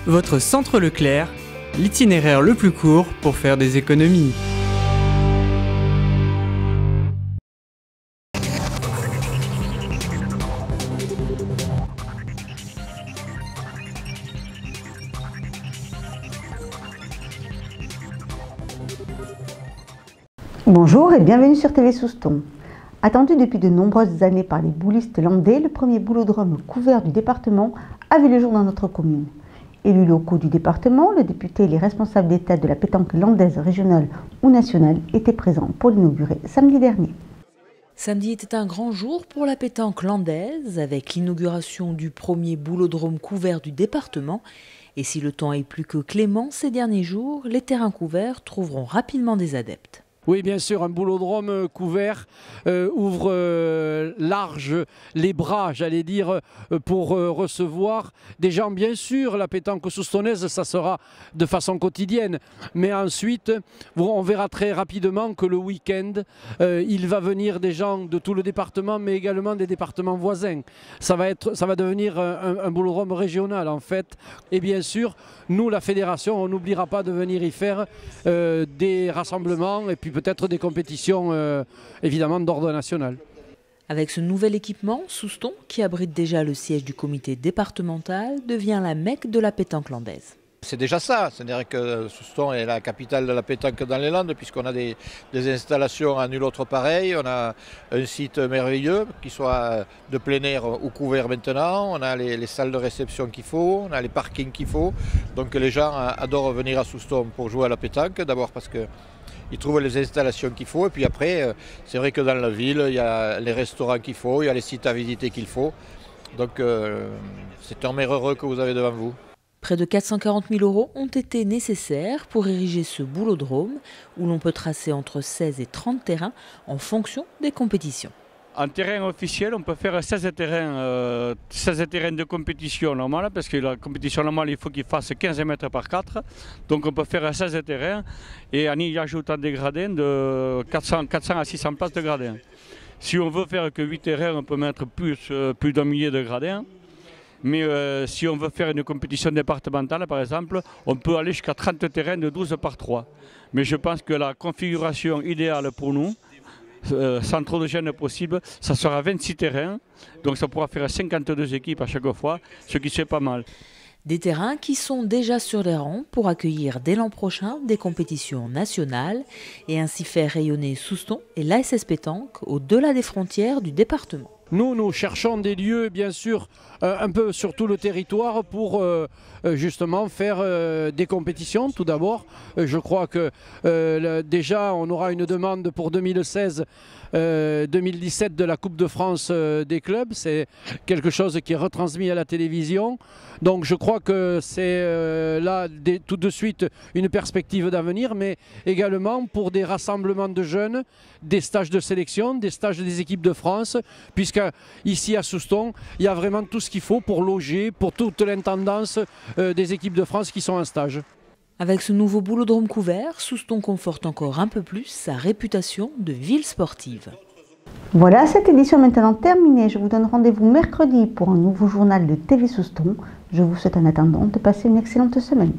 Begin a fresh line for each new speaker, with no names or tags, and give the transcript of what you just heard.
Votre centre Leclerc, l'itinéraire le plus court pour faire des économies.
Bonjour et bienvenue sur TV Souston. Attendu depuis de nombreuses années par les boulistes landais, le premier boulodrome couvert du département a vu le jour dans notre commune. Élus locaux du département, le député et les responsables d'État de la pétanque landaise régionale ou nationale étaient présents pour l'inaugurer samedi dernier.
Samedi était un grand jour pour la pétanque landaise avec l'inauguration du premier boulodrome couvert du département. Et si le temps est plus que clément ces derniers jours, les terrains couverts trouveront rapidement des adeptes.
Oui, bien sûr, un boulodrome couvert ouvre large les bras, j'allais dire, pour recevoir des gens. Bien sûr, la pétanque soustonnaise, ça sera de façon quotidienne. Mais ensuite, on verra très rapidement que le week-end, il va venir des gens de tout le département, mais également des départements voisins. Ça va devenir un boulodrome régional, en fait. Et bien sûr, nous, la fédération, on n'oubliera pas de venir y faire des rassemblements et puis peut-être des compétitions évidemment d'ordre national.
Avec ce nouvel équipement, Souston, qui abrite déjà le siège du comité départemental, devient la Mecque de la pétanque landaise.
C'est déjà ça, c'est-à-dire que Souston est la capitale de la pétanque dans les Landes puisqu'on a des installations à nul autre pareil, on a un site merveilleux qui soit de plein air ou couvert maintenant, on a les salles de réception qu'il faut, on a les parkings qu'il faut, donc les gens adorent venir à Souston pour jouer à la pétanque, d'abord parce que ils trouvent les installations qu'il faut et puis après c'est vrai que dans la ville il y a les restaurants qu'il faut, il y a les sites à visiter qu'il faut, donc c'est un maire heureux que vous avez devant vous.
Près de 440 000 € ont été nécessaires pour ériger ce boulodrome où l'on peut tracer entre 16 et 30 terrains en fonction des compétitions.
En terrain officiel, on peut faire 16 terrains de compétition normale, parce que la compétition normale, il faut qu'il fasse 15 mètres par 4. Donc on peut faire 16 terrains et en y ajoutant des gradins de 400 à 600 places de gradins. Si on veut faire que 8 terrains, on peut mettre plus d'un millier de gradins. Mais si on veut faire une compétition départementale, par exemple, on peut aller jusqu'à 30 terrains de 12 par 3. Mais je pense que la configuration idéale pour nous, sans trop de gêne possible, ça sera 26 terrains. Donc ça pourra faire 52 équipes à chaque fois, ce qui se fait pas mal.
Des terrains qui sont déjà sur les rangs pour accueillir dès l'an prochain des compétitions nationales et ainsi faire rayonner Souston et l'ASS Pétanque au-delà des frontières du département.
Nous cherchons des lieux, bien sûr, un peu sur tout le territoire pour justement faire des compétitions. Tout d'abord, je crois que déjà on aura une demande pour 2016-2017 de la Coupe de France des clubs. C'est quelque chose qui est retransmis à la télévision. Donc je crois que c'est là tout de suite une perspective d'avenir, mais également pour des rassemblements de jeunes, des stages de sélection, des stages des équipes de France, puisque ici à Souston, il y a vraiment tout ce qu'il faut pour loger, pour toute l'intendance des équipes de France qui sont en stage.
Avec ce nouveau boulodrome couvert, Souston conforte encore un peu plus sa réputation de ville sportive.
Voilà, cette édition est maintenant terminée. Je vous donne rendez-vous mercredi pour un nouveau journal de TV Souston. Je vous souhaite en attendant de passer une excellente semaine.